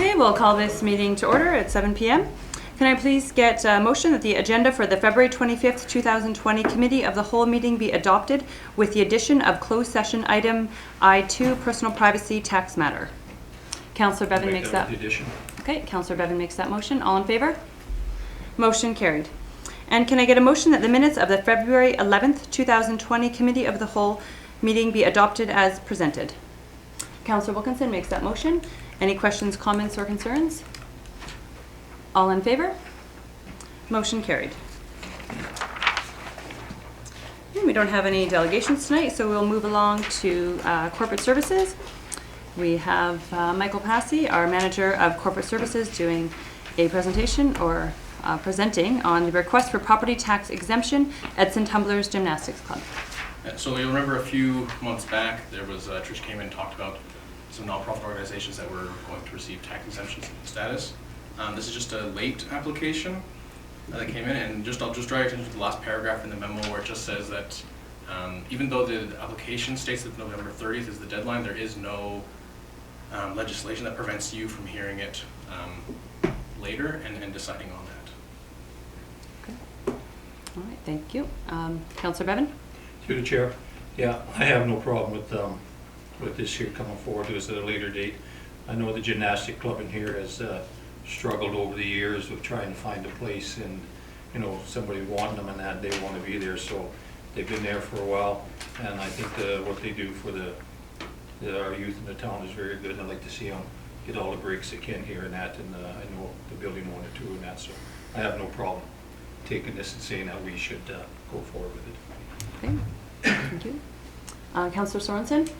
Okay, we'll call this meeting to order at 7 p.m. Can I please get a motion that the agenda for the February 25th, 2020 Committee of the Whole meeting be adopted with the addition of closed session item I2, personal privacy tax matter? Councillor Bevan makes that. Okay, Councillor Bevan makes that motion. All in favor? Motion carried. And can I get a motion that the minutes of the February 11th, 2020 Committee of the Whole meeting be adopted as presented? Councillor Wilkinson makes that motion. Any questions, comments, or concerns? All in favor? Motion carried. And we don't have any delegations tonight, so we'll move along to corporate services. We have Michael Passy, our Manager of Corporate Services, doing a presentation or presenting on the request for property tax exemption, Edson Tumblers Gymnastics Club. So you'll remember a few months back, there was, Trish came in and talked about some nonprofit organizations that were going to receive tax exemption status. This is just a late application that came in, and I'll just draw your attention to the last paragraph in the memo where it just says that even though the application states that November 30th is the deadline, there is no legislation that prevents you from hearing it later and deciding on that. Okay. All right, thank you. Councillor Bevan? Through the chair. Yeah, I have no problem with this here coming forward to us at a later date. I know the gymnastic club in here has struggled over the years with trying to find a place, and somebody wanting them and that they want to be there, so they've been there for a while, and I think what they do for our youth in the town is very good. I'd like to see them get all the breaks they can here and that, and I know the building 1 or 2 and that, so I have no problem taking this and saying that we should go forward with it. Okay, thank you. Councillor Sorensen?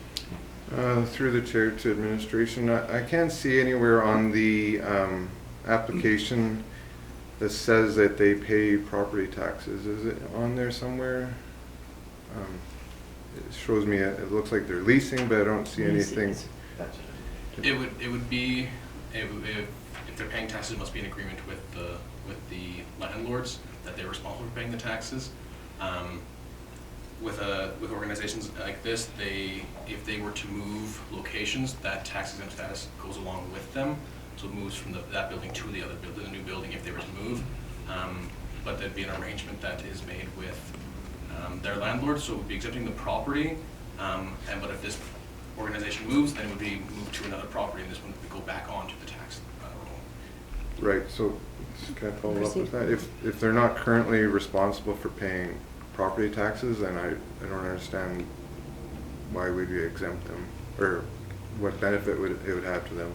Through the chair to administration, I can't see anywhere on the application that says that they pay property taxes. Is it on there somewhere? It shows me it looks like they're leasing, but I don't see anything. It would be if they're paying taxes, it must be an agreement with the landlords that they're responsible for paying the taxes. With organizations like this, if they were to move locations, that tax exempt status goes along with them. So it moves from that building to the other building, the new building, if they were to move. But there'd be an arrangement that is made with their landlords, so it would be exempting the property. But if this organization moves, then it would be moved to another property, and this one would go back onto the tax roll. Right. So can I follow up with that? If they're not currently responsible for paying property taxes, then I don't understand why would we exempt them, or what benefit it would have to them.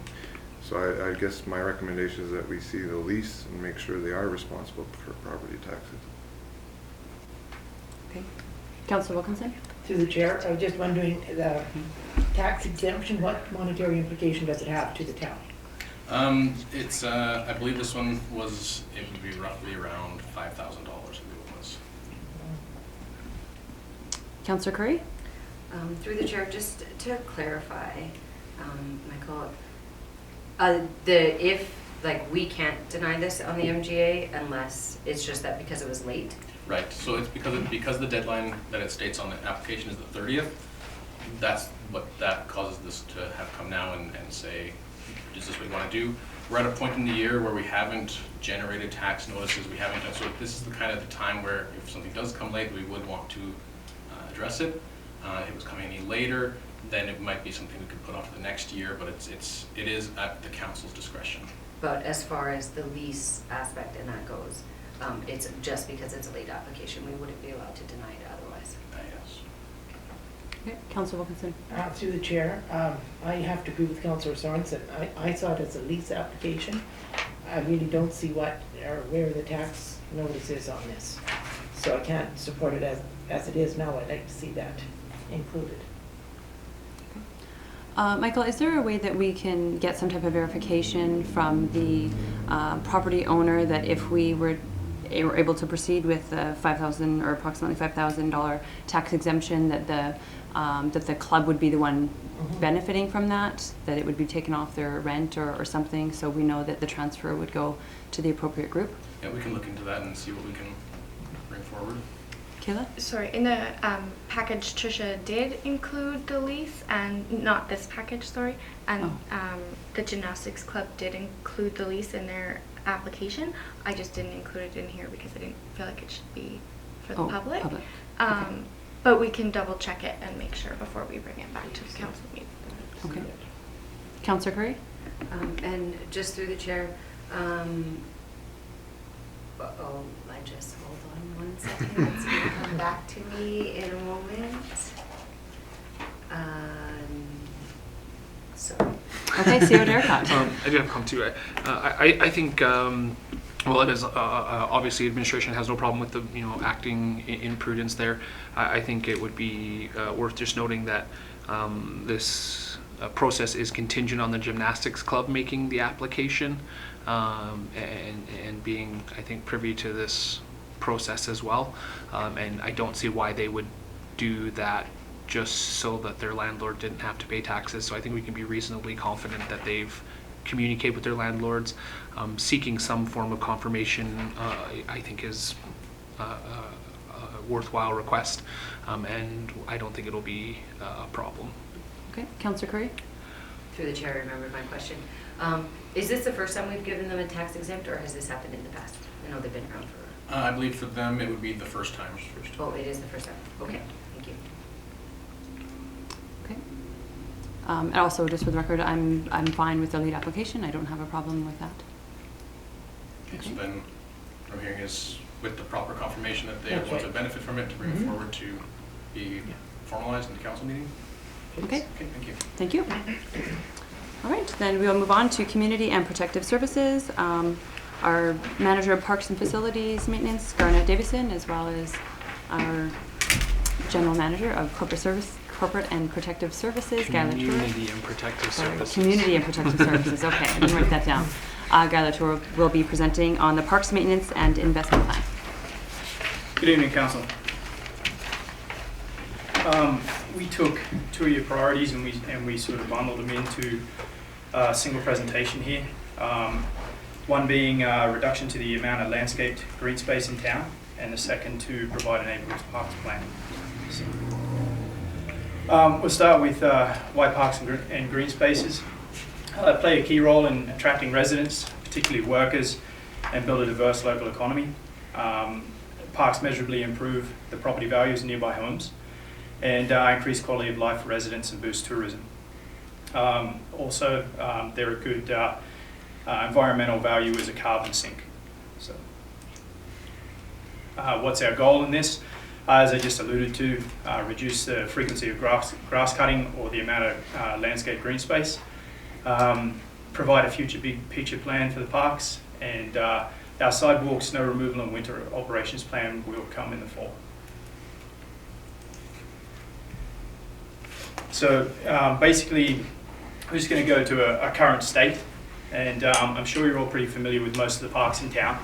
So I guess my recommendation is that we see the lease and make sure they are responsible for property taxes. Okay. Councillor Wilkinson? Through the chair, I was just wondering, the tax exemption, what monetary implication does it have to the town? It's I believe this one it would be roughly around $5,000. Councillor Curry? Through the chair, just to clarify, Michael, we can't deny this on the MGA unless it's just that because it was late. Right. So it's because the deadline that it states on the application is the 30th. That's that causes this to have come now and say, is this what we want to do? We're at a point in the year where we haven't generated tax notices. We haven't done, so this is the time where if something does come late, we would want to address it. If it was coming any later, then it might be something we could put off to the next year, but it is at the council's discretion. But as far as the lease aspect and that goes, it's just because it's a late application, we wouldn't be allowed to deny it otherwise. Yes. Okay. Councillor Wilkinson? Through the chair, I have to agree with Councillor Sorensen. I saw it as a lease application. I really don't see what or where the tax notice is on this. So I can't support it as it is now. I'd like to see that included. Michael, is there a way that we can get some type of verification from the property owner that if we were able to proceed with the $5,000 or approximately $5,000 tax exemption, that the club would be the one benefiting from that, that it would be taken off their rent or something, so we know that the transfer would go to the appropriate group? Yeah, we can look into that and see what we can bring forward. Kayla? Sorry, in the package, Trisha did include the lease, and not this package, sorry, and the gymnastics club did include the lease in their application. I just didn't include it in here because I didn't feel like it should be for the public. Okay. But we can double check it and make sure before we bring it back to the council meeting. Okay. Councillor Curry? And just through the chair, I just, hold on 1 second, it's gonna come back to me in a moment. Sorry. Okay, CO Derricott. I do have a comment too. I think, well, it is obviously administration has no problem with the acting in prudence there. I think it would be worth just noting that this process is contingent on the gymnastics club making the application and being, I think, privy to this process as well. And I don't see why they would do that just so that their landlord didn't have to pay taxes. So I think we can be reasonably confident that they've communicated with their landlords. Seeking some form of confirmation, I think, is a worthwhile request, and I don't think it'll be a problem. Okay, Councillor Curry? Through the chair, I remembered my question. Is this the first time we've given them a tax exempt, or has this happened in the past? I know they've been around for. I believe for them it would be the first time. Oh, it is the first time. Okay, thank you. Okay. And also, just for the record, I'm fine with the lead application. I don't have a problem with that. Okay. So then, what I'm hearing is with the proper confirmation that they That's want to right. benefit from it, to bring it forward to be formalized in the council meeting. Okay. Okay, thank you. Thank you. All right, then we will move on to Community and Protective Services. Our Manager of Parks and Facilities Maintenance, Garnett Davison, as well as our General Manager of Corporate and Protective Services, Guy Latour. Community and Protective Services. Community and Protective Services, okay, I didn't write that down. Guy Latour will be presenting on the Parks Maintenance and Investment Plan. Good evening, Council. We took two of your priorities and we sort of bundled them into a single presentation here. One being reduction to the amount of landscaped green space in town, and the second to provide a neighbourhood parks plan. So, we'll start with why parks and green spaces play a key role in attracting residents, particularly workers, and build a diverse local economy. Parks measurably improve the property values in nearby homes and increase quality of life for residents and boost tourism. Also, they're a good environmental value as a carbon sink. So, what's our goal in this? As I just alluded to, reduce the frequency of grass cutting or the amount of landscape green space, provide a future big picture plan for the parks, and our sidewalk, snow removal and winter operations plan will come in the fall. So basically, I'm just going to go to a current state, and I'm sure you're all pretty familiar with most of the parks in town.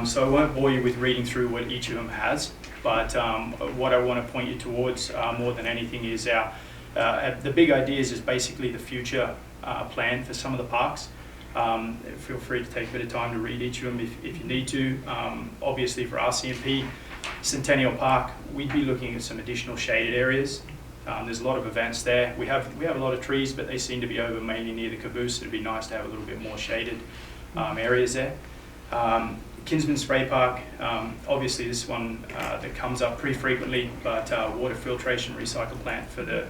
So I won't bore you with reading through what each of them has, but what I want to point you towards more than anything is the big ideas is basically the future plan for some of the parks. Feel free to take a bit of time to read each of them if you need to. Obviously for RCMP, Centennial Park, we'd be looking at some additional shaded areas. There's a lot of events there. We have a lot of trees, but they seem to be over mainly near the caboose. It'd be nice to have a little bit more shaded areas there. Kinsman Spray Park, obviously this one that comes up pretty frequently, but water filtration recycle plant for the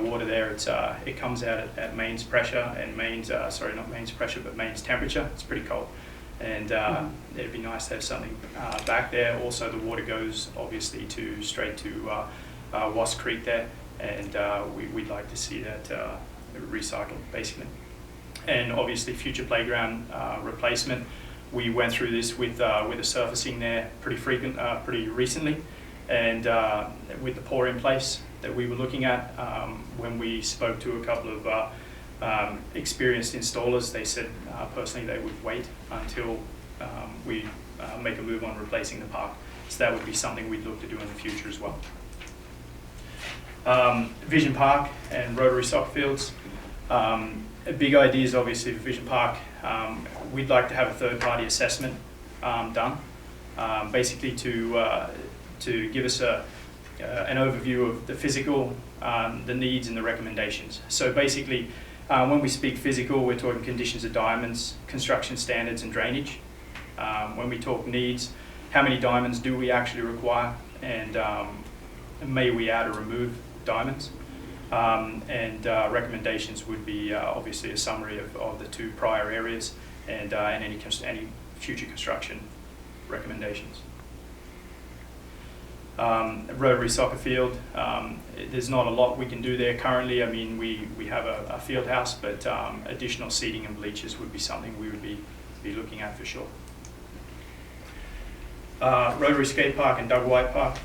water there. It comes out at mains pressure and mains not mains pressure but mains temperature. It's pretty cold, and it'd be nice to have something back there. Also, the water goes obviously straight to Wasp Creek there, and we'd like to see that recycled basically. And obviously future playground replacement. We went through this with the surfacing there pretty recently, and with the pour in place that we were looking at. When we spoke to a couple of experienced installers, they said personally they would wait until we make a move on replacing the park. So that would be something we'd look to do in the future as well. Vision Park and Rotary Soccer Fields. A big idea is obviously for Vision Park. We'd like to have a third-party assessment done, basically to to give us an overview of the physical, the needs and the recommendations. So basically, when we speak physical, we're talking conditions of diamonds, construction standards and drainage. When we talk needs, how many diamonds do we actually require, and may we add or remove diamonds? Recommendations would be obviously a summary of the two prior areas and any future construction recommendations. Rotary soccer field, there's not a lot we can do there currently. I mean, we have a field house, but additional seating and bleachers would be something we would be looking at for sure. Rotary skate park and Doug White Park.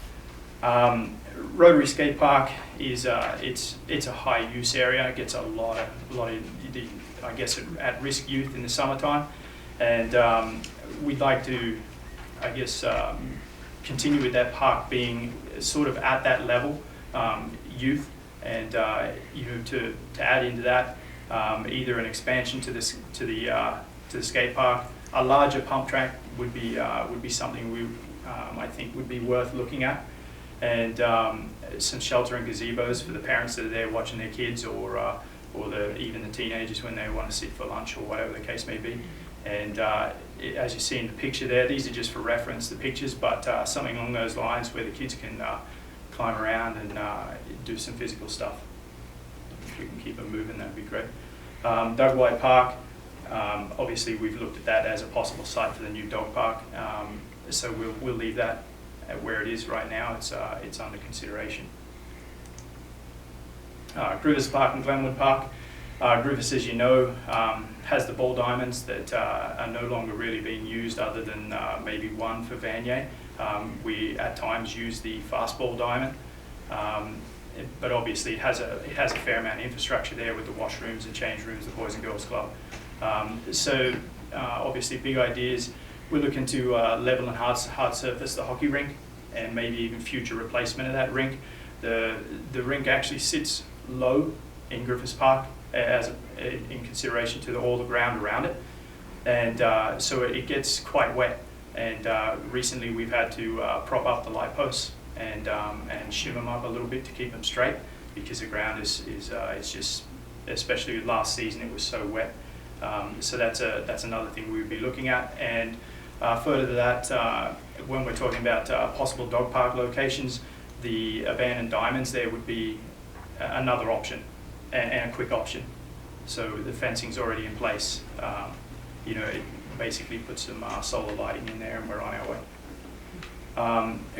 Rotary skate park is it's a high use area. It gets a lot of the, I guess, at risk youth in the summertime, and we'd like to, I guess, continue with that park being sort of at that level, youth, and to add into that either an expansion to the skate park. A larger pump track would be something we I think would be worth looking at, and some shelter and gazebos for the parents that are there watching their kids, or even the teenagers when they want to sit for lunch or whatever the case may be. And as you see in the picture there, these are just for reference, the pictures, but something along those lines where the kids can climb around and do some physical stuff. If we can keep them moving, that would be great. Doug White Park, obviously we've looked at that as a possible site for the new dog park, so we'll leave that at where it is right now. It's under consideration. Griffiths Park and Glenwood Park. Griffiths, as you know, has the ball diamonds that are no longer really being used, other than maybe one for Vanier. We at times use the fast ball diamond, but obviously it has a fair amount of infrastructure there with the washrooms and change rooms, the Boys and Girls Club. Obviously big ideas. We're looking to level and hard surface the hockey rink, and maybe even future replacement of that rink. The rink actually sits low in Griffiths Park in consideration to all the ground around it, and so it gets quite wet. And recently we've had to prop up the light posts and shim them up a little bit to keep them straight, because the ground is just, especially last season, it was so wet. So that's another thing we would be looking at. And further to that, when we're talking about possible dog park locations, the abandoned diamonds there would be another option, and a quick option. So the fencing's already in place. It basically puts some solar lighting in there, and we're on our way.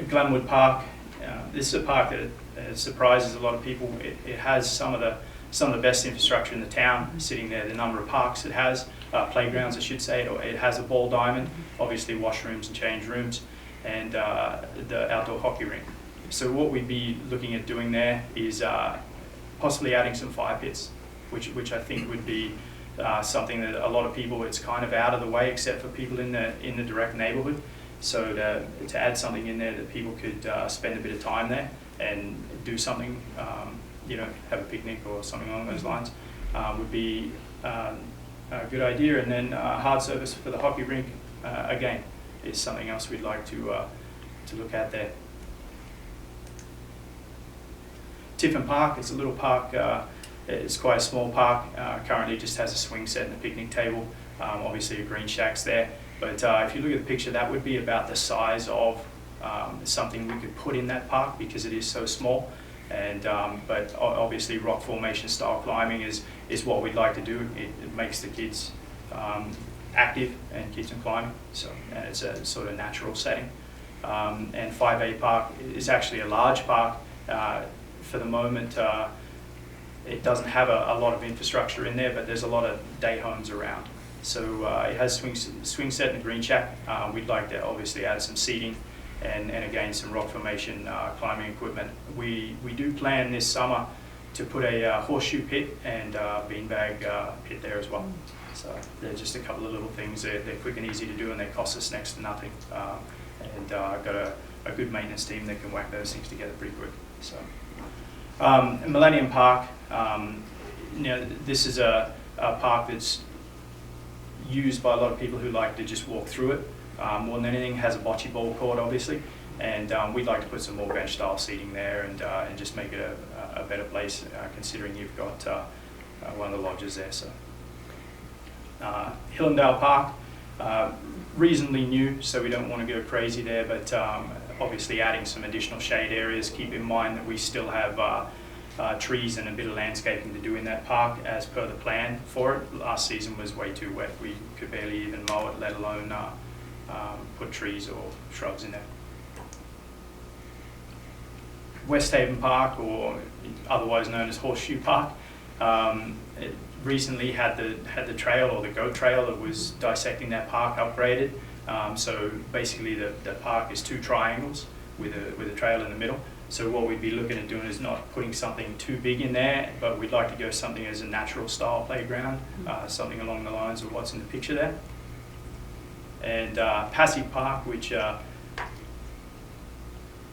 Glenwood Park, this is a park that surprises a lot of people. It has some of the best infrastructure in the town sitting there. The number of parks it has, playgrounds I should say. It has a ball diamond, obviously washrooms and change rooms, and the outdoor hockey rink. So what we'd be looking at doing there is possibly adding some fire pits, which I think would be something that a lot of people, it's kind of out of the way except for people in the direct neighborhood. So to add something in there that people could spend a bit of time there and do something, have a picnic or something along those lines, would be a good idea. And then hard surface for the hockey rink, again, is something else we'd like to look at there. Tiffin Park, it's a little park, it's quite a small park, currently just has a swing set and a picnic table, obviously a green shack's there, but if you look at the picture, that would be about the size of something we could put in that park, because it is so small. And but obviously rock formation style climbing is what we'd like to do. It makes the kids active and keeps them climbing, and it's a sort of natural setting. And 5A Park is actually a large park. For the moment, it doesn't have a lot of infrastructure in there, but there's a lot of day homes around. So it has swing set and a green shack. We'd like to obviously add some seating and again some rock formation climbing equipment. We do plan this summer to put a horseshoe pit and beanbag pit there as well. So they're just a couple of little things. They're quick and easy to do, and they cost us next to nothing. And I've got a good maintenance team that can whack those things together pretty quick. So. Millennium Park, this is a park that's used by a lot of people who like to just walk through it. More than anything, has a bocce ball court, obviously, And we'd like to put some more bench style seating there and just make it a better place, considering you've got one of the lodges there. So Hillendale Park, reasonably new, so we don't want to go crazy there, but obviously adding some additional shade areas. Keep in mind that we still have trees and a bit of landscaping to do in that park as per the plan for it. Last season was way too wet. We could barely even mow it, let alone put trees or shrubs in there. West Haven Park, or otherwise known as Horseshoe Park, it recently had the trail, or the goat trail that was dissecting that park, upgraded. So basically the park is 2 triangles with a trail in the middle. So what we'd be looking at doing is not putting something too big in there, but we'd like to go something as a natural style playground, something along the lines of what's in the picture there. And Passy Park, which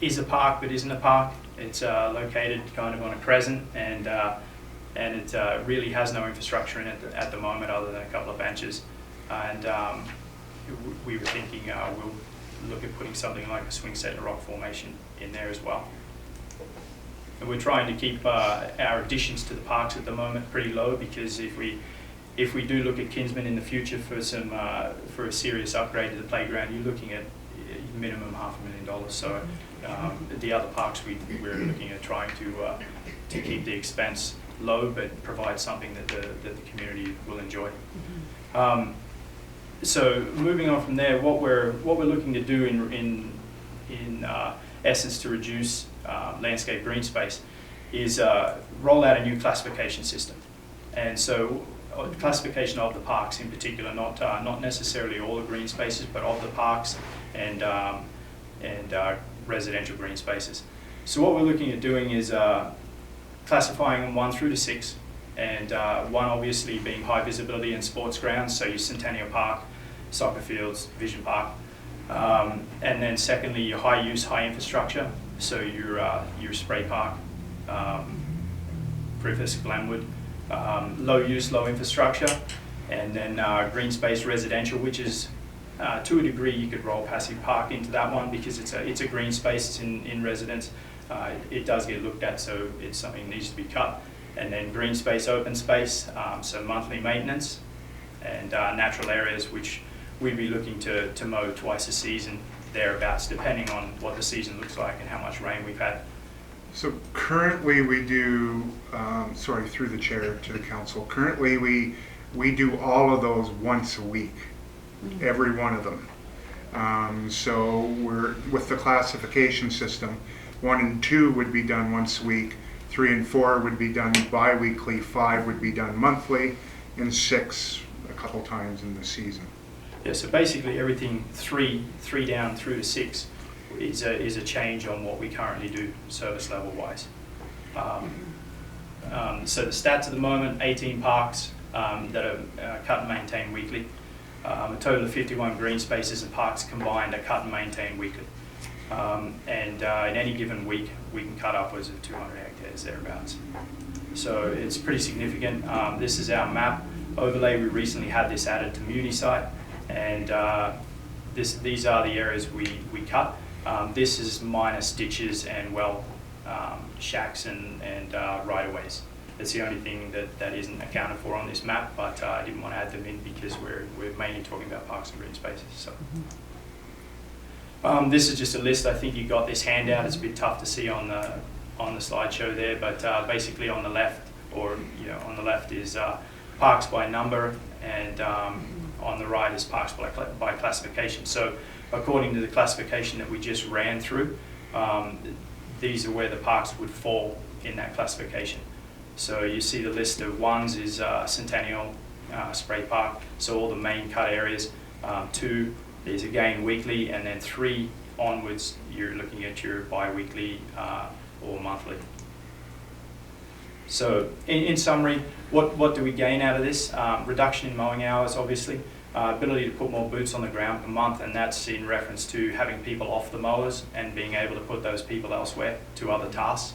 is a park but isn't a park. It's located kind of on a crescent, and it really has no infrastructure in it at the moment other than a couple of benches. And we were thinking we'll look at putting something like a swing set and a rock formation in there as well. And we're trying to keep our additions to the parks at the moment pretty low, because if we do look at Kinsman in the future for for a serious upgrade to the playground, you're looking at minimum $500,000. So the other parks we're looking at trying to keep the expense low, but provide something that the community will enjoy. So moving on from there, what we're looking to do in essence to reduce landscape green space is roll out a new classification system. And so classification of the parks in particular, not necessarily all the green spaces, but of the parks and residential green spaces. So what we're looking at doing is classifying them 1 through to 6, and 1 obviously being high visibility and sports grounds, so your Centennial Park, soccer fields, Vision Park, and then secondly your high use, high infrastructure, so your Spray Park, Griffiths, Glenwood, low use, low infrastructure, and then green space residential, which is to a degree you could roll Passy Park into that one, because it's a green space, it's in residence. It does get looked at, so it's something that needs to be cut. And then green space, open space, so monthly maintenance, and natural areas, which we'd be looking to mow twice a season, thereabouts, depending on what the season looks like and how much rain we've had. So currently we do, sorry, through the chair to the council, currently we do all of those once a week, every one of them. So we're, with the classification system, 1 and 2 would be done once a week, 3 and 4 would be done bi-weekly, 5 would be done monthly, and 6 a couple times in the season. Yeah, so basically everything 3 down through to 6 is a change on what we currently do service level wise. So the stats at the moment, 18 parks that are cut and maintained weekly. A total of 51 green spaces and parks combined are cut and maintained weekly. And in any given week, we can cut upwards of 200 hectares thereabouts. So it's pretty significant. This is our map overlay. We recently had this added to Muni site, and these are the areas we cut. This is minus ditches and well shacks and right-of-ways. It's the only thing that isn't accounted for on this map, but I didn't want to add them in because we're mainly talking about parks and green spaces. So. This is just a list. I think you got this handout. It's a bit tough to see on the slideshow there, but basically on the left, on the left is parks by number, and on the right is parks by classification. So according to the classification that we just ran through, these are where the parks would fall in that classification. So you see the list of 1s is Centennial, Spray Park, so all the main cut areas. 2 is again weekly, and then 3 onwards you're looking at your bi-weekly or monthly. So in summary, what do we gain out of this? Reduction in mowing hours, obviously. Ability to put more boots on the ground per month, and that's in reference to having people off the mowers and being able to put those people elsewhere to other tasks.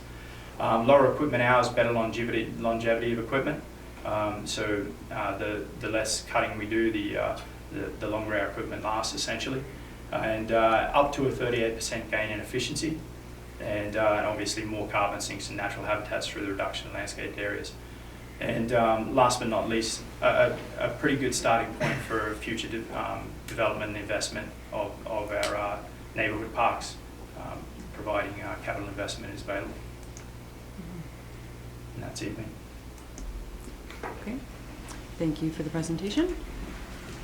Lower equipment hours, better longevity of equipment. So the less cutting we do, the longer our equipment lasts, essentially. and up to a 38% gain in efficiency, and obviously more carbon sinks and natural habitats through the reduction in landscaped areas. And last but not least, a pretty good starting point for future development and investment of our neighbourhood parks, providing capital investment is available. And that's it. Okay. Thank you for the presentation.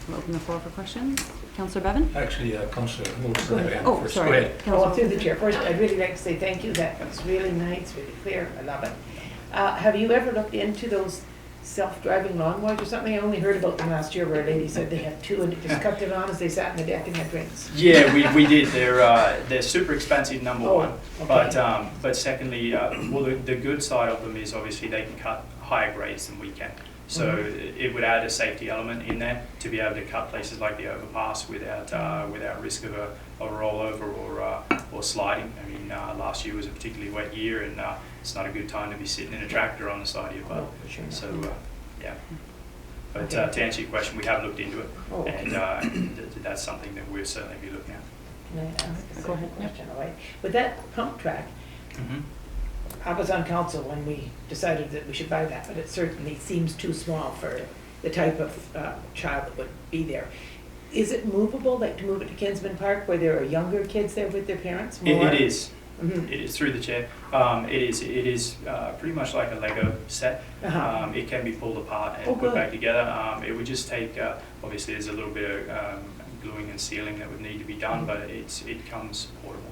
We'll open the floor for questions. Councillor Bevan? Actually, Councillor Moats Go ahead. Oh, first. sorry. Go ahead. Oh, through the chair. First, I'd really like to say thank you. That was really nice, really clear. I love it. Have you ever looked into those self-driving lawnmowers or something? I only heard about them last year where a lady said they had two and it just cut it on as they sat in the deck and had drinks. Yeah, we did. They're super expensive, number Oh, one. okay. But secondly, well, the good side of them is obviously they can cut higher grades than we can. So it would add a safety element in there to be able to cut places like the overpass without risk of a rollover or sliding. I mean, last year was a particularly wet year, and it's not a good time to be sitting in a tractor on the side of your butt. Oh, for sure. So yeah. But Okay. to answer your question, we have looked into it, Oh. and that's something that we'll certainly be looking at. Can I ask Go a ahead. question? All right. With that pump track, I was on council when we decided that we should buy that, but it certainly seems too small for the type of child that would be there. Is it movable, like to move it to Kinsman Park where there are younger kids there with their parents more? It is. Mhm. It is through the chair. It is pretty much like a Lego set. Uh-huh. It can be pulled apart and Oh, put good. back together. It would just take, obviously there's a little bit of gluing and sealing that would need to be done, but it comes portable.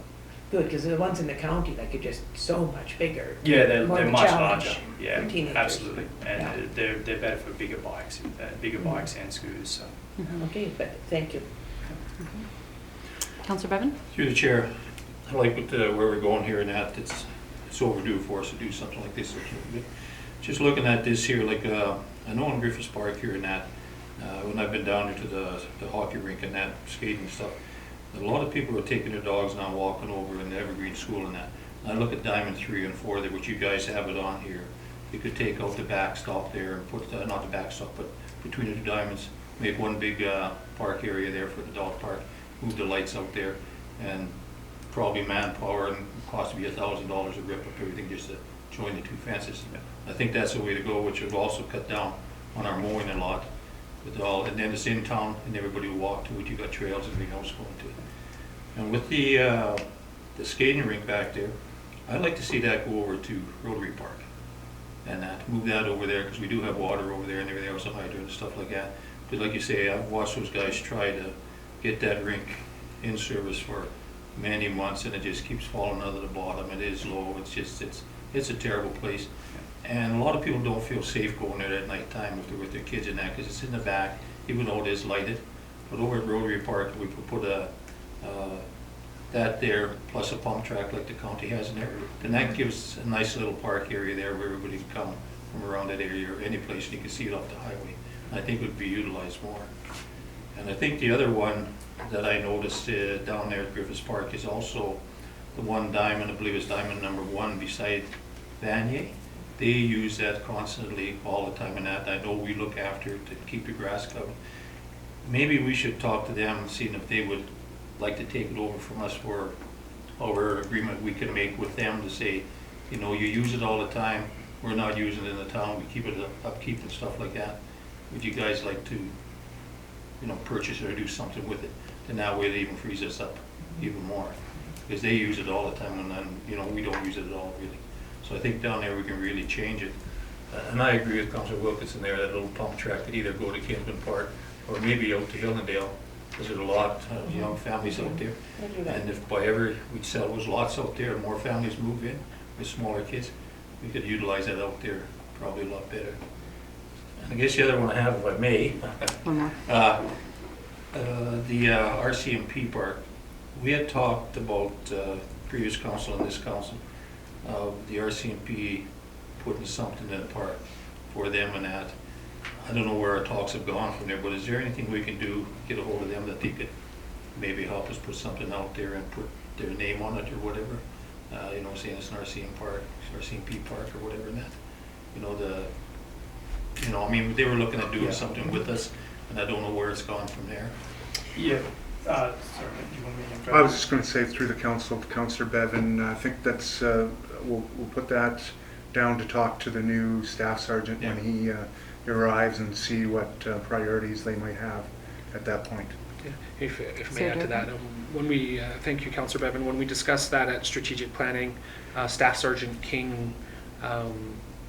Good, because the ones in the county, like, are just so much bigger. Yeah, they're More of a much challenge larger. Yeah, for teenagers. absolutely. And Yeah. they're better for bigger bikes, and scooters. So. Okay, but thank you. Councillor Bevan? Through the chair, I like where we're going here and that, it's overdue for us to do something like this. Just looking at this here, like, I know in Griffiths Park here and that, when I've been down there to the hockey rink and that, skating and stuff, a lot of people are taking their dogs now walking over in the Evergreen School and that. And I look at Diamond 3 and 4 there, which you guys have it on here. You could take out the backstop there and put, not the backstop, but between the two diamonds, make one big park area there for the dog park, move the lights out there, and probably manpower, and cost to be $1,000 to rip up everything just to join the two fences. I think that's the way to go, which would also cut down on our mowing a lot. With all, and then it's in town, and everybody will walk to it. You got trails and everything else going to it. And with the skating rink back there, I'd like to see that go over to Rotary Park, and that move that over there because we do have water over there and everything else, a hydrant and stuff like that. But like you say, I've watched those guys try to get that rink in service for many months, and it just keeps falling out of the bottom. It is low. It's just it's a terrible place. And a lot of people don't feel safe going there at night time if they're with their kids in that, because it's in the back, even though it is lighted. But over at Rotary Park, we could put that there, plus a pump track like the county has in there. And that gives a nice little park area there where everybody can come from around that area or any place, and you can see it off the highway. I think it would be utilized more. And I think the other one that I noticed down there at Griffiths Park is also the one diamond, I believe it's diamond number 1 beside Vanier. They use that constantly all the time, and that I know we look after it to keep the grass covered. Maybe we should talk to them and see if they would like to take it over from us for our agreement we can make with them to say, you know, you use it all the time, we're not using it in the town, we keep it upkeep and stuff like that. Would you guys like to, you know, purchase it or do something with it? Then that way it even frees us up even more, because they use it all the time, and then, you know, we don't use it at all really. So I think down there we can really change it. And I agree with Councillor Wilkinson there, that little pump track could either go to Kinsman Park or maybe out to Hillendale, because there's a lot of young families out there. And if by ever we'd sell those lots out there and more families move in with smaller kids, we could utilize that out there probably a lot better. And I guess the other one I have, if I may, One more. the RCMP park. We had talked about previous council and this council of the RCMP putting something in the park for them and that. I don't know where our talks have gone from there, but is there anything we can do, get a hold of them, that they could maybe help us put something out there and put their name on it or whatever? You know, saying it's an RCMP park or whatever, and that. You know, I mean, they were looking at doing something with us, and I don't know where it's gone from there. Yeah, Sorry, do you want me to? I was just going to say through the council, to Councillor Bevan, I think that's, we'll put that down to talk to the new staff sergeant when he arrives and see what priorities they might have at that point. Yeah, if I may Sir add to that, when we, thank you, Councillor Bevan, when we discussed that at strategic planning, Staff Sergeant King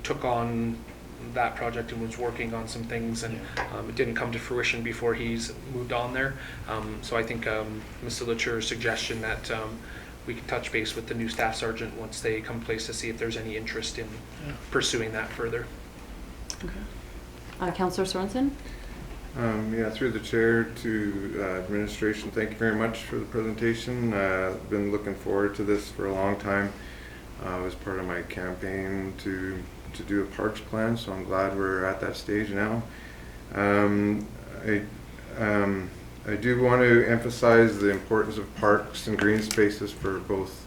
took on that project and was working on some things, and it didn't come to fruition before he's moved on there. So I think Mr. Litcher's suggestion that we could touch base with the new staff sergeant once they come place to see if there's any interest in pursuing that further. Okay. Councillor Sorensen? Yeah, through the chair to administration, thank you very much for the presentation. I've been looking forward to this for a long time. It was part of my campaign to do a parks plan, so I'm glad we're at that stage now. I do want to emphasize the importance of parks and green spaces for both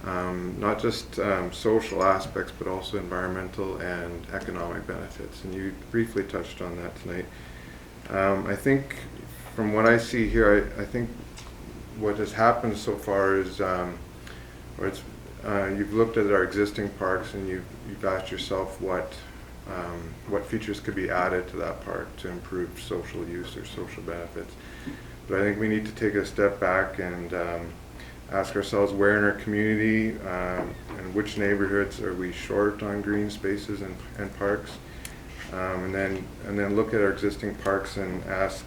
not just social aspects, but also environmental and economic benefits, and you briefly touched on that tonight. I think from what I see here, I think what has happened so far is you've looked at our existing parks and you've asked yourself what features could be added to that park to improve social use or social benefits. But I think we need to take a step back and ask ourselves where in our community and which neighborhoods are we short on green spaces and parks, and then look at our existing parks and ask,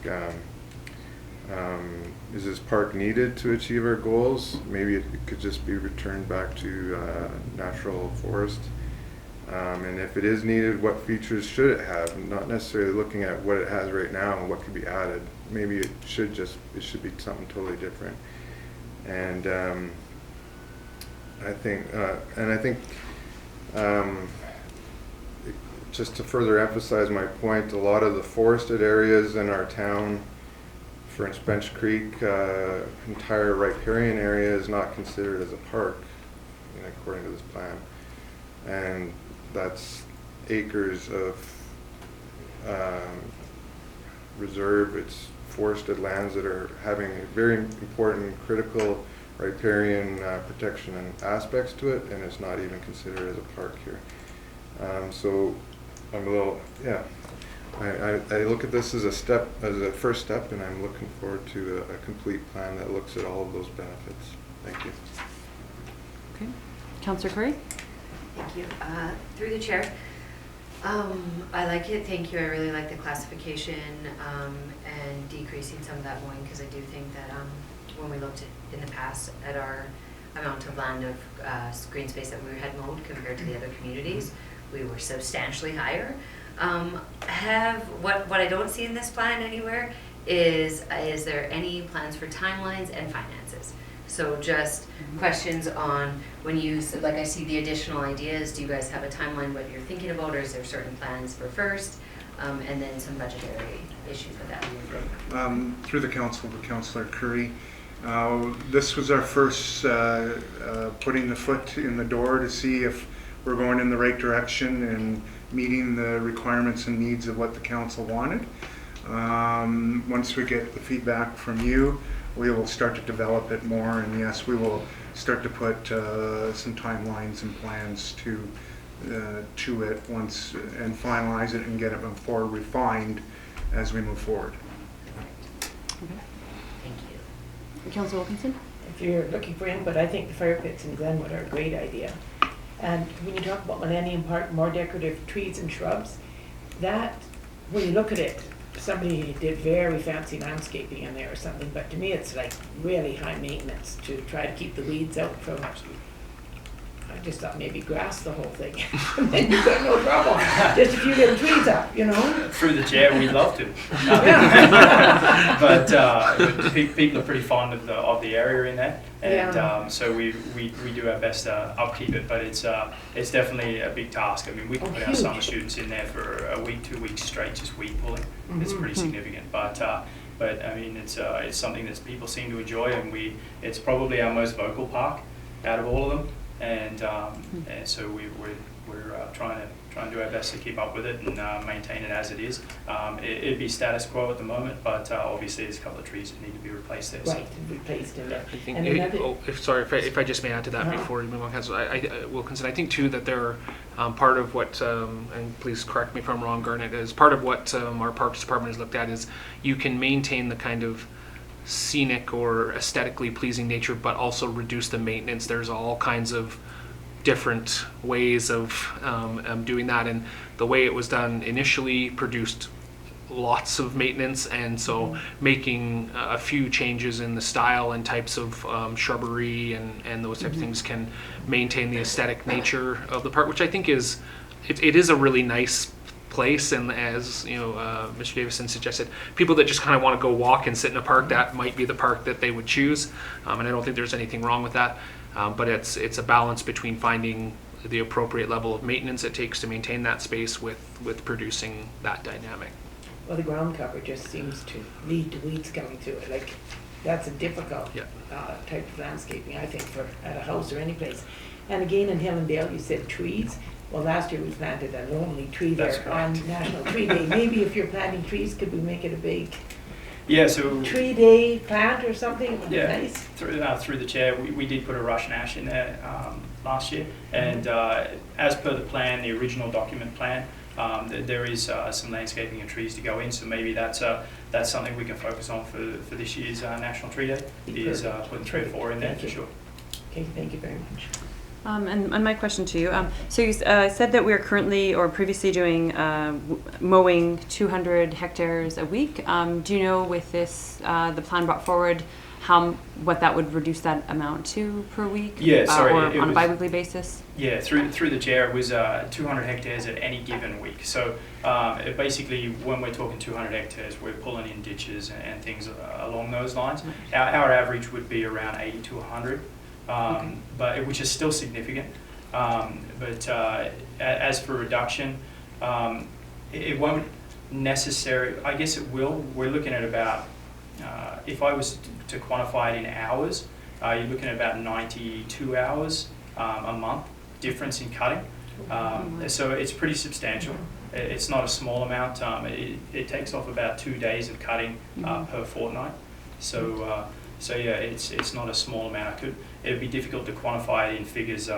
is this park needed to achieve our goals? Maybe it could just be returned back to natural forest. And if it is needed, what features should it have? Not necessarily looking at what it has right now and what could be added. Maybe it should be something totally different. And I think just to further emphasize my point, a lot of the forested areas in our town, for instance, Bench Creek, entire riparian area is not considered as a park, according to this plan. And that's acres of reserve. It's forested lands that are having very important, critical riparian protection and aspects to it, and it's not even considered as a park here. So I'm a little, I look at this as a first step, and I'm looking forward to a complete plan that looks at all of those benefits. Thank you. Okay. Councillor Curry? Thank you. Through the chair, I like it. Thank you. I really like the classification and decreasing some of that mowing, because I do think that when we looked in the past at our amount of land of green space that we had mowed compared to the other communities, we were substantially higher. What I don't see in this plan anywhere is there any plans for timelines and finances? So just questions on when you, like I see the additional ideas, do you guys have a timeline what you're thinking about, or is there certain plans for first, and then some budgetary issues with that? Through the council to Councillor Curry, this was our first putting the foot in the door to see if we're going in the right direction and meeting the requirements and needs of what the council wanted. Once we get the feedback from you, we will start to develop it more, and yes, we will start to put some timelines and plans to it once, and finalize it and get it more refined as we move forward. Okay. Thank you. Councillor Wilkinson? If you're looking for input, I think the fire pits in Glenwood are a great idea. And when you talk about Millennium Park, more decorative trees and shrubs, that, when you look at it, somebody did very fancy landscaping in there or something, but to me it's like really high maintenance to try to keep the weeds out from. I just thought maybe grass the whole thing, and then you've got no trouble. Just a few little trees up, Through the chair, we'd love to. But people are pretty fond of the area in there, and so we do our best to upkeep it. But it's definitely a big task. I mean, we can put our summer students in there for a week, 2 weeks straight, just weed pulling. It's pretty significant. But I mean, it's something that people seem to enjoy, and it's probably our most vocal park out of all of them. And so we're trying try and do our best to keep up with it and maintain it as it is. It'd be status quo at the moment, but obviously there's a couple of trees that need to be replaced there. Right, replaced in there. I think, And another, if I just may add to that before we move on, Councillor, Wilkinson, I think too that there are part of what, and please correct me if I'm wrong, Garnet, is part of what our Parks Department has looked at is you can maintain the kind of scenic or aesthetically pleasing nature, but also reduce the maintenance. There's all kinds of different ways of doing that, and the way it was done initially produced lots of maintenance, and so making a few changes in the style and types of shrubbery and those type of things can maintain the aesthetic nature of the park, which I think is it is a really nice place. And as you know, Mr. Davison suggested, people that just kind of want to go walk and sit in a park, that might be the park that they would choose, and I don't think there's anything wrong with that. But it's a balance between finding the appropriate level of maintenance it takes to maintain that space with producing that dynamic. well, the ground cover just seems to lead to weeds coming through it. Like, that's a difficult type of landscaping, I think, for at a house or any place. And again, in Hillendale, you said trees. Well, last year we planted a lonely tree That's there on correct. National Tree Day. Maybe if you're planting trees, could we make it a big Yeah, so tree day plant or something? It would be yeah, nice. through the chair, we did put a Russian ash in there last year, and as per the plan, the original document plan, there is some landscaping and trees to go in. So maybe that's something we can focus on for this year's National Tree Day. Is putting 3 or 4 in there for sure. Okay, thank you very much. And my question to you, so you said that we're currently or previously doing mowing 200 hectares a week. Do you know with this, the plan brought forward, what that would reduce that amount to per week? Yeah, sorry, or it on a was- bi-weekly basis? Yeah, through the chair, it was 200 hectares at any given week. So basically, when we're talking 200 hectares, we're pulling in ditches and things along those lines. Our average would be around 80 to 100, but which is still significant. But as for reduction, it won't necessarily. I guess it will. We're looking at about, if I was to quantify it in hours, you're looking at about 92 hours a month difference in cutting. So it's pretty substantial. It's not a small amount. It takes off about 2 days of cutting per fortnight. So yeah, it's not a small amount. It'd be difficult to quantify it in figures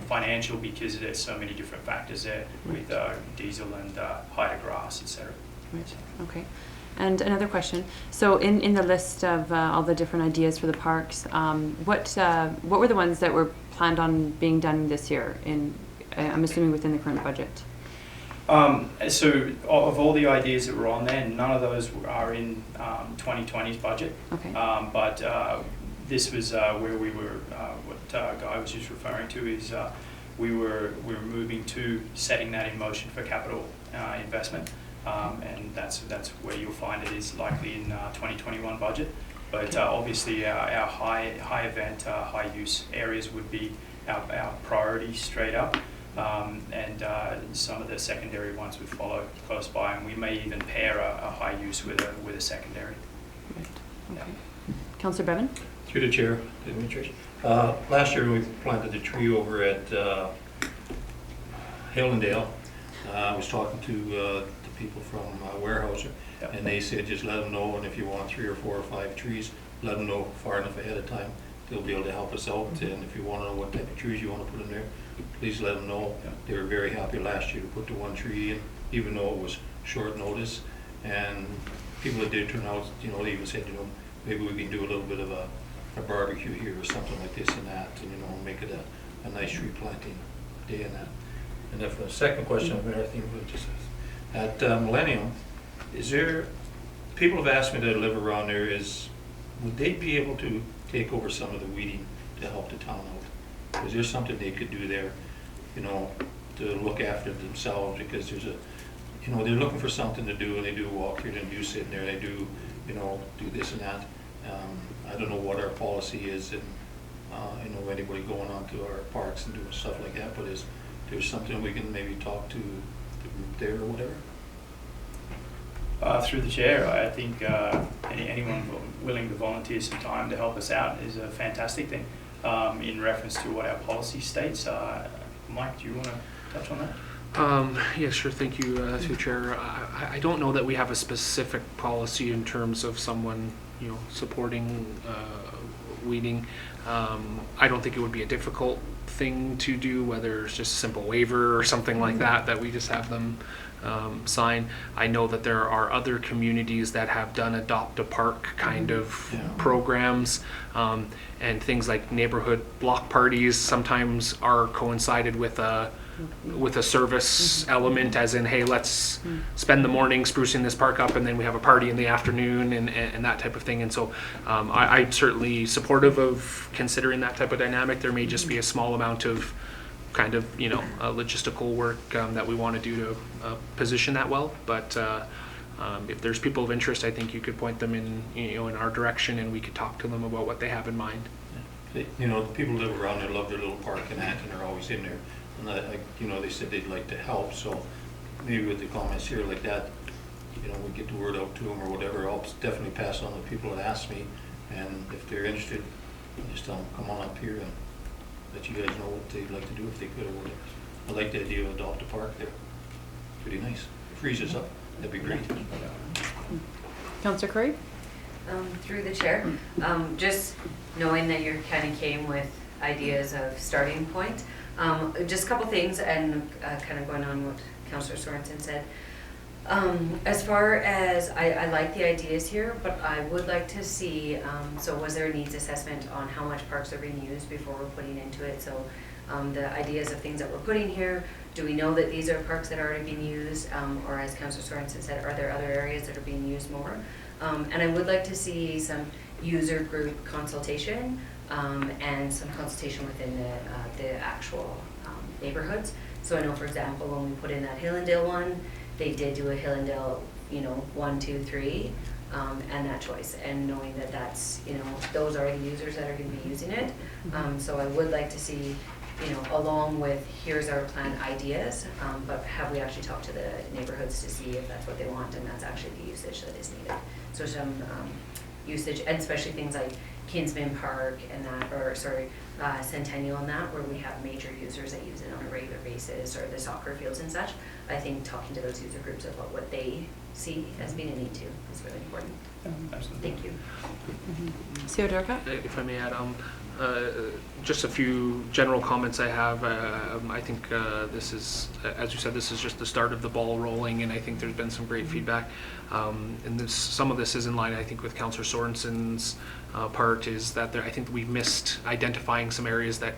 financial, because there's so many different factors there with diesel and height of grass, etc. Right, okay. And another question, so in the list of all the different ideas for the parks, what were the ones that were planned on being done this year, I'm assuming within the current budget? So of all the ideas that were on there, none of those are in 2020's budget. Okay. But this was where we were, what Guy was just referring to is we were moving to setting that in motion for capital investment. And that's where you'll find it is likely in 2021 budget. But obviously our high event, high use areas would be our priority straight up. And some of the secondary ones would follow close by, and we may even pair a high use with a secondary. Right. Okay. Councillor Bevan? Through the chair, the administration. Last year we planted a tree over at Hillendale. I was talking to the people from Weyerhaeuser, and they said just let them know, and if you want 3 or 4 or 5 trees, let them know far enough ahead of time. They'll be able to help us out, and if you want to know what type of trees you want to put in there, please let them know. They were very happy last year to put the 1 tree in, even though it was short notice. And people that did turn out, they even said, maybe we can do a little bit of a barbecue here or something like this and that, and make it a nice tree planting day and that. And then for the second question, I think just at Millennium, is there, people have asked me that live around there, would they be able to take over some of the weeding to help the town out? Is there something they could do there, to look after themselves? Because there's they're looking for something to do, and they do walk through, and do sit in there, they do, do this and that. I don't know what our policy is, and anybody going onto our parks and doing stuff like that, but is there something we can maybe talk to the group there or whatever? Through the chair, I think anyone willing to volunteer some time to help us out is a fantastic thing. In reference to what our policy states, Mike, do you want to? touch on that? Yeah, sure, thank you, through Chair. I don't know that we have a specific policy in terms of someone, supporting weeding. I don't think it would be a difficult thing to do, whether it's just a simple waiver or something like that we just have them sign. I know that there are other communities that have done adopt a park kind of programs, and things like neighborhood block parties sometimes are coincided with a service element, as in, hey, let's spend the morning sprucing this park up and then we have a party in the afternoon and that type of thing. And so I'm certainly supportive of considering that type of dynamic. There may just be a small amount of kind of, logistical work that we want to do to position that well. But if there's people of interest, I think you could point them in our direction, and we could talk to them about what they have in mind. The people that live around there love their little park in Anton, are always in there. And they said they'd like to help, so maybe with the comments here like that, we get the word out to them or whatever. I'll definitely pass on to people that ask me, and if they're interested, I'll just tell them, come on up here and let you guys know what they'd like to do if they could or whatever. I like the idea of adopt a park there. Pretty nice. It frees us up. That'd be great. Councillor Curry? Through the chair, just knowing that you kind of came with ideas of starting point, just a couple things, and kind of going on what Councillor Sorensen said. As far as, I like the ideas here, but I would like to see, so was there a needs assessment on how much parks are being used before we're putting into it? So the ideas of things that we're putting here, do we know that these are parks that are already being used? Or as Councillor Sorensen said, are there other areas that are being used more? And I would like to see some user group consultation and some consultation within the actual neighborhoods. So I know, for example, when we put in that Hillendale one, they did do a Hillendale, 1, 2, 3, and that choice, and knowing that that's, those are the users that are going to be using it. So I would like to see, along with here's our plan ideas, but have we actually talked to the neighborhoods to see if that's what they want and that's actually the usage that is needed. So some usage, and especially things like Kinsman Park and that, or sorry, Centennial and that, where we have major users that use it on a regular basis, or the soccer fields and such. I think talking to those user groups about what they see as being a need to is really important. Absolutely. Thank you. Theodorka? If I may add, just a few general comments I have. I think this is, as you said, this is just the start of the ball rolling, and I think there's been some great feedback. And some of this is in line, I think, with Councillor Sorensen's part, is that I think we've missed identifying some areas that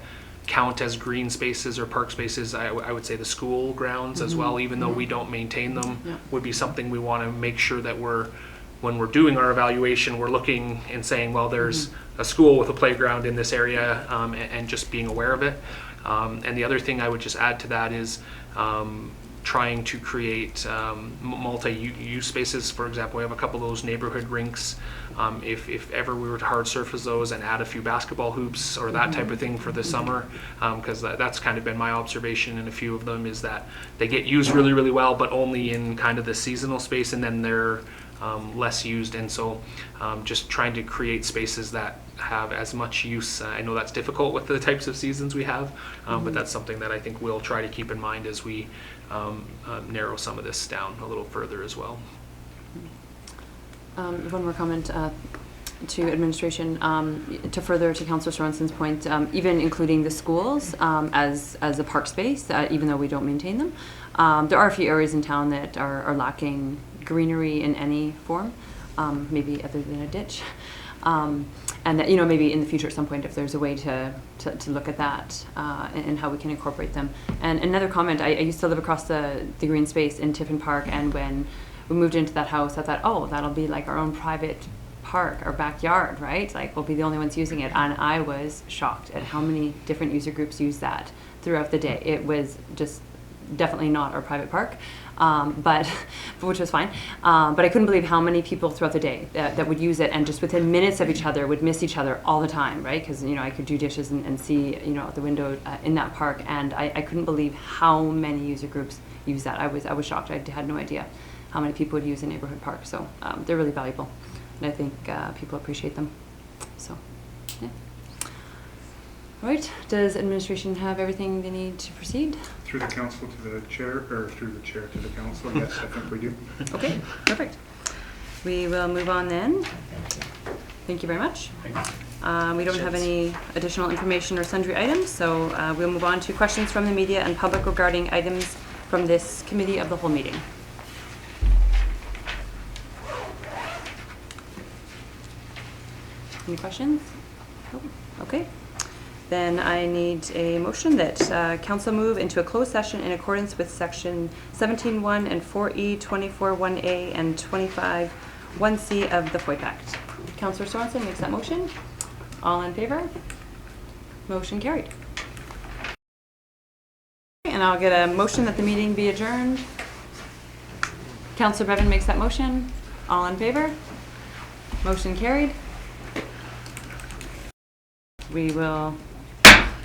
count as green spaces or park spaces. I would say the school grounds as well, even though we don't maintain them, would be something we want to make sure that when we're doing our evaluation, we're looking and saying, well, there's a school with a playground in this area, and just being aware of it. And the other thing I would just add to that is trying to create multi-use spaces. For example, we have a couple of those neighborhood rinks. If ever we were to hard surface those and add a few basketball hoops or that type of thing for the summer, because that's kind of been my observation in a few of them, is that they get used really, really well, but only in kind of the seasonal space, and then they're less used. And so just trying to create spaces that have as much use. I know that's difficult with the types of seasons we have, but that's something that I think we'll try to keep in mind as we narrow some of this down a little further as well. One more comment to administration, to further to Councillor Sorensen's point, even including the schools as a park space, even though we don't maintain them. There are a few areas in town that are lacking greenery in any form, maybe other than a ditch. And that, maybe in the future at some point, if there's a way to look at that and how we can incorporate them. And another comment, I used to live across the green space in Tiffin Park, and when we moved into that house, I thought, oh, that'll be like our own private park, our backyard, right? Like, we'll be the only ones using it. And I was shocked at how many different user groups use that throughout the day. It was just definitely not our private park, but which was fine. But I couldn't believe how many people throughout the day that would use it, and just within minutes of each other would miss each other all the time, right? Because I could do dishes and see out the window in that park, and I couldn't believe how many user groups use that. I was shocked. I had no idea how many people would use a neighborhood park. So they're really valuable, and I think people appreciate them. So yeah. All right, does administration have everything they need to proceed? Through the council to the chair, or through the chair to the council, yes, I think we do. Okay, perfect. We will move on then. Thank you very much. We don't have any additional information or sundry items, so we'll move on to questions from the media and public regarding items from this committee of the whole meeting. Any questions? Nope. Okay. Then I need a motion that council move into a closed session in accordance with section 17.1 and 4E, 24.1A, and 25.1C of the FOIP Act. Councillor Sorensen makes that motion. All in favor? Motion carried. And I'll get a motion that the meeting be adjourned. Councillor Bevan makes that motion. All in favor? Motion carried. We will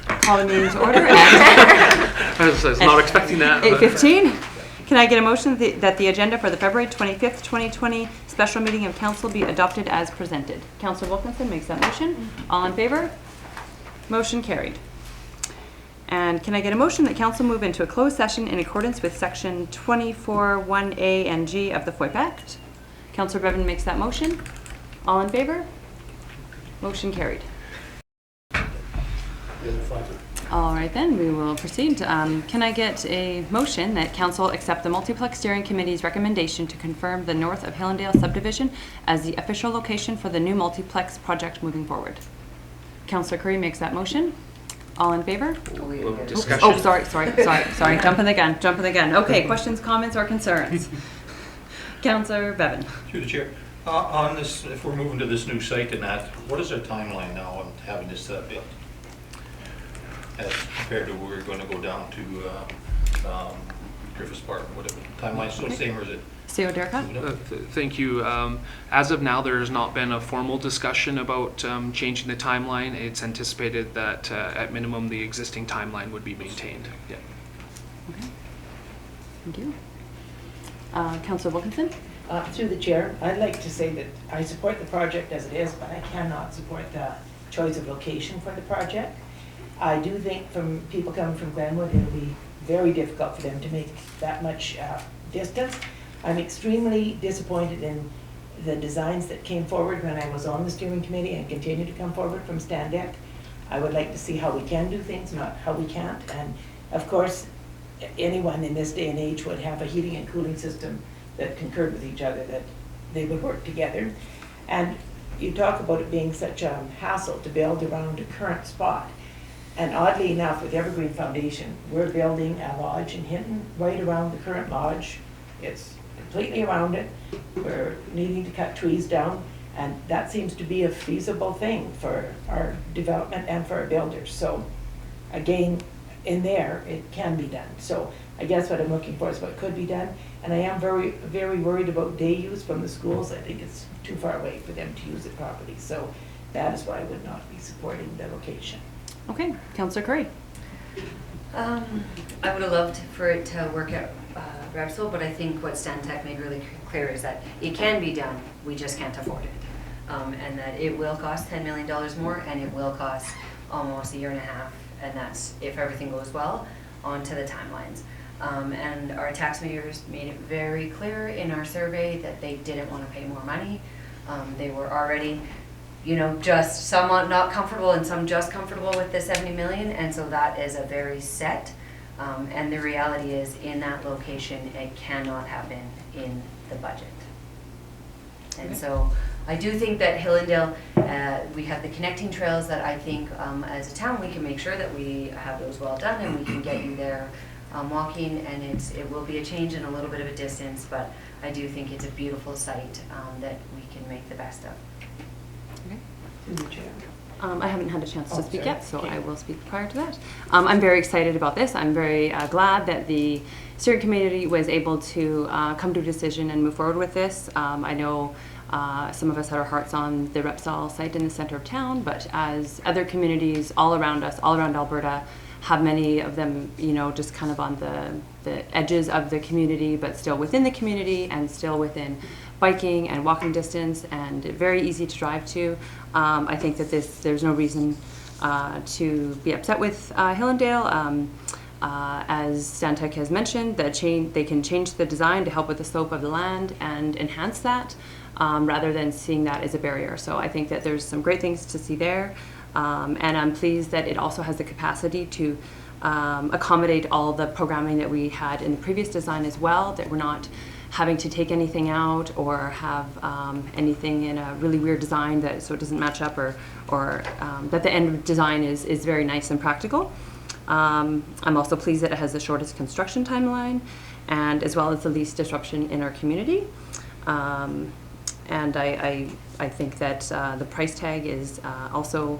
call the meeting to order at I was not expecting that. but- 8:15. Can I get a motion that the agenda for the February 25th, 2020 special meeting of council be adopted as presented? Councillor Wilkinson makes that motion. All in favor? Motion carried. And can I get a motion that council move into a closed session in accordance with section 24.1A and G of the FOIP Act? Councillor Bevan makes that motion. All in favor? Motion carried. All right, then we will proceed. Can I get a motion that council accept the multiplex steering committee's recommendation to confirm the north of Hillendale subdivision as the official location for the new multiplex project moving forward? Councillor Curry makes that motion. All in favor? Discussion. Oh, sorry. Jumping the gun. Okay, questions, comments, or concerns? Councillor Bevan. Through the chair. On this, if we're moving to this new site and that, what is our timeline now on having this built? As compared to where we're going to go down to Griffiths Park, whatever. Timeline still the same, or is it? CO Derka? Thank you. As of now, there has not been a formal discussion about changing the timeline. It's anticipated that at minimum the existing timeline would be maintained. Yeah. Okay. Thank you. Councillor Wilkinson? Through the chair, I'd like to say that I support the project as it is, but I cannot support the choice of location for the project. I do think from people coming from Glenwood, it'll be very difficult for them to make that much distance. I'm extremely disappointed in the designs that came forward when I was on the steering committee and continue to come forward from Standeck. I would like to see how we can do things, not how we can't. And of course, anyone in this day and age would have a heating and cooling system that concurred with each other, that they would work together. And you talk about it being such a hassle to build around a current spot. And oddly enough, with Evergreen Foundation, we're building a lodge in Hinton right around the current lodge. It's completely around it. We're needing to cut trees down, and that seems to be a feasible thing for our development and for our builders. So again, in there, it can be done. So I guess what I'm looking for is what could be done. And I am very, very worried about day use from the schools. I think it's too far away for them to use it properly. So that is why I would not be supporting the location. Okay, Councillor Curry. I would have loved for it to work at Repsol, but I think what Stantec made really clear is that it can be done, we just can't afford it. And that it will cost $10 million more, and it will cost almost a year and a half, and that's if everything goes well, onto the timelines. And our taxpayers made it very clear in our survey that they didn't want to pay more money. They were already, just somewhat not comfortable and some just comfortable with the 70 million, and so that is a very set. And the reality is, in that location, it cannot happen in the budget. And so I do think that Hillendale, we have the connecting trails that I think as a town we can make sure that we have those well done, and we can get you there walking, and it will be a change in a little bit of a distance, but I do think it's a beautiful site that we can make the best of. Okay. Through the chair. I haven't had a chance to speak sorry. yet, so Okay. I will speak prior to that. I'm very excited about this. I'm very glad that the steering committee was able to come to a decision and move forward with this. I know some of us had our hearts on the Repsol site in the center of town, but as other communities all around us, all around Alberta, have many of them, just kind of on the edges of the community, but still within the community and still within biking and walking distance, and very easy to drive to. I think that there's no reason to be upset with Hillendale. As Stantec has mentioned, they can change the design to help with the slope of the land and enhance that, rather than seeing that as a barrier. So I think that there's some great things to see there, and I'm pleased that it also has the capacity to accommodate all the programming that we had in the previous design as well, that we're not having to take anything out or have anything in a really weird design that so it doesn't match up, or that the end design is very nice and practical. I'm also pleased that it has the shortest construction timeline, and as well as the least disruption in our community. And I think that the price tag is also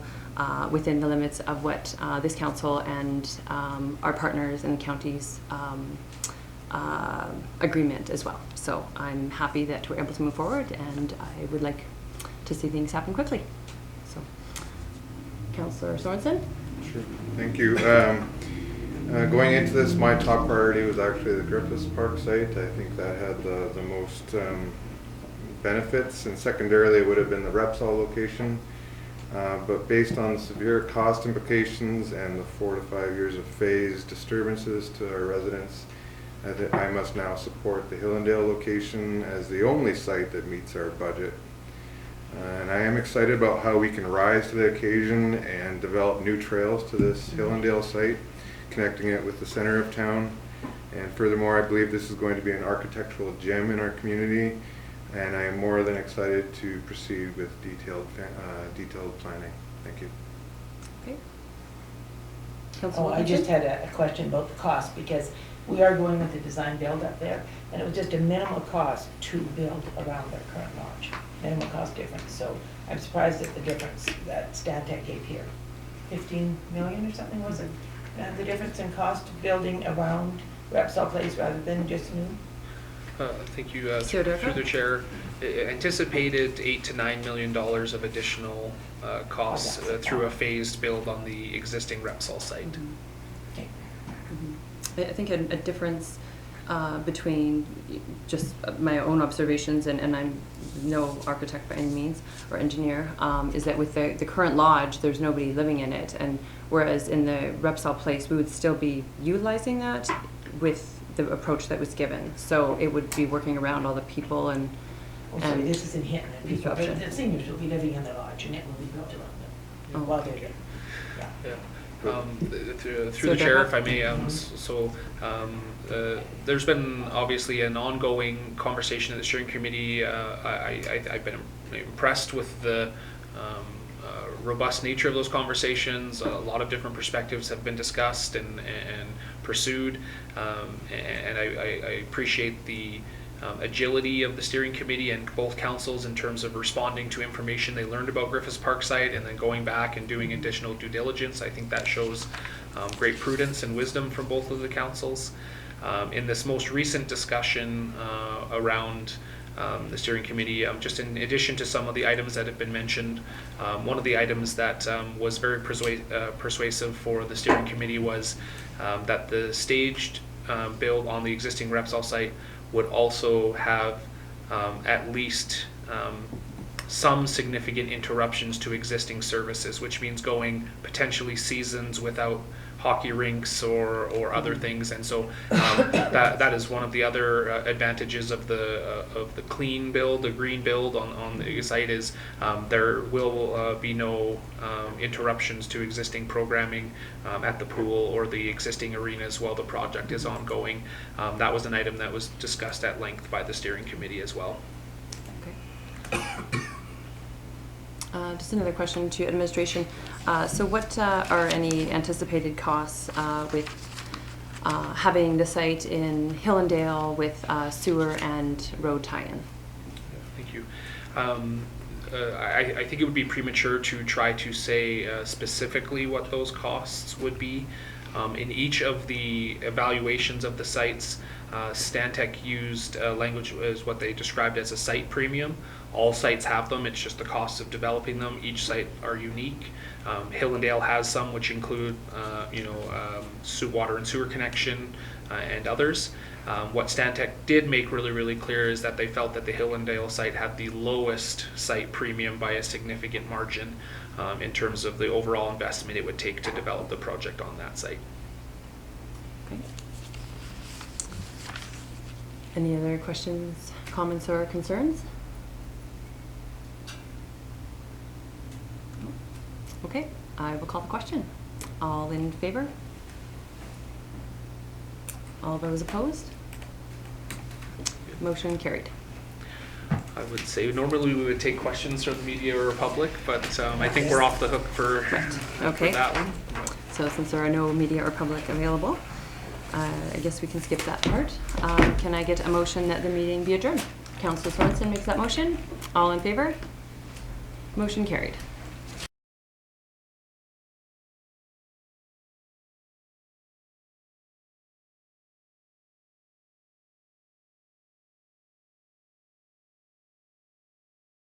within the limits of what this council and our partners in the county's agreement as well. So I'm happy that we're able to move forward, and I would like to see things happen quickly. So, Councillor Sorensen? Sure, thank you. Going into this, my top priority was actually the Griffiths Park site. I think that had the most benefits, and secondarily it would have been the Repsol location. But based on severe cost implications and the 4 to 5 years of phased disturbances to our residents, I must now support the Hillendale location as the only site that meets our budget. And I am excited about how we can rise to the occasion and develop new trails to this Hillendale site, connecting it with the center of town. And furthermore, I believe this is going to be an architectural gem in our community, and I am more than excited to proceed with detailed planning. Thank you. Okay. Oh, I just had a question about the cost, because we are going with the design build up there, and it was just a minimal cost to build around their current lodge. Minimal cost difference, so I'm surprised at the difference that Stantec gave here. 15 million or something, was it? The difference in cost of building around Repsol Place rather than just new? Thank you, through the chair. Anticipated $8 to $9 million of additional costs through a phased build on the existing Repsol site. Okay. I think a difference between just my own observations, and I'm no architect by any means or engineer, is that with the current lodge, there's nobody living in it, and whereas in the Repsol Place, we would still be utilizing that with the approach that was given. So it would be working around all the people and So this is in Hinton, and people, disruption. the seniors will be living in the lodge, and it will be built around them while they're there. Yeah. Through the chair, if I may, there's been obviously an ongoing conversation in the steering committee. I've been impressed with the robust nature of those conversations. A lot of different perspectives have been discussed and pursued, and I appreciate the agility of the steering committee and both councils in terms of responding to information they learned about Griffiths Park site and then going back and doing additional due diligence. I think that shows great prudence and wisdom from both of the councils. In this most recent discussion around the steering committee, just in addition to some of the items that have been mentioned, one of the items that was very persuasive for the steering committee was that the staged build on the existing Repsol site would also have at least some significant interruptions to existing services, which means going potentially seasons without hockey rinks or other things, and so that is one of the other advantages of the clean build, the green build on the site is there will be no interruptions to existing programming at the pool or the existing arenas while the project is ongoing. That was an item that was discussed at length by the steering committee as well. Just another question to administration. So what are any anticipated costs with having the site in Hillendale with sewer and road tie-in? Thank you. I think it would be premature to try to say specifically what those costs would be. In each of the evaluations of the sites, Stantec used language as what they described as a site premium all sites have them, it's just the cost of developing them. Each site are unique. Hillendale has some which include, water and sewer connection and others. What Stantec did make really, really clear is that they felt that the Hillendale site had the lowest site premium by a significant margin in terms of the overall investment it would take to develop the project on that site. Okay. Any other questions, comments, or concerns? Okay, I will call the question. All in favor? All those opposed? Motion carried. I would say normally we would take questions from the media or public, but I think we're off the hook for Okay. that one. So since there are no media or public available, I guess we can skip that part. Can I get a motion that the meeting be adjourned? Councillor Sorensen makes that motion. All in favor? Motion carried.